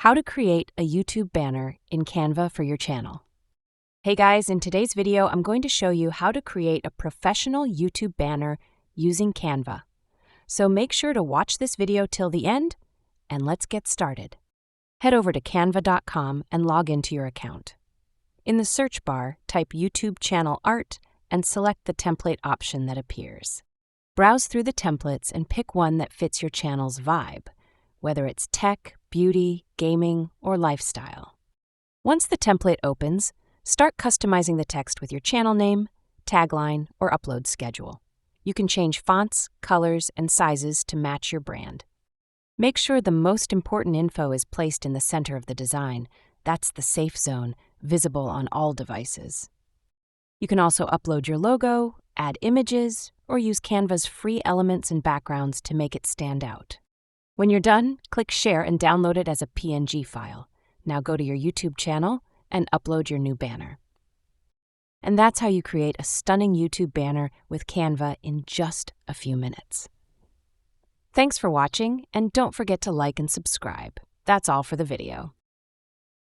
How to create a YouTube banner in Canva for your channel. Hey guys, in today's video, I'm going to show you how to create a professional YouTube banner using Canva. So make sure to watch this video till the end, and let's get started. Head over to canva.com and log into your account. In the search bar, type YouTube channel art and select the template option that appears. Browse through the templates and pick one that fits your channel's vibe, whether it's tech, beauty, gaming, or lifestyle. Once the template opens, start customizing the text with your channel name, tagline, or upload schedule. You can change fonts, colors, and sizes to match your brand. Make sure the most important info is placed in the center of the design. That's the safe zone, visible on all devices. You can also upload your logo, add images, or use Canva's free elements and backgrounds to make it stand out. When you're done, click Share and download it as a PNG file. Now go to your YouTube channel and upload your new banner. And that's how you create a stunning YouTube banner with Canva in just a few minutes. Thanks for watching, and don't forget to like and subscribe. That's all for the video.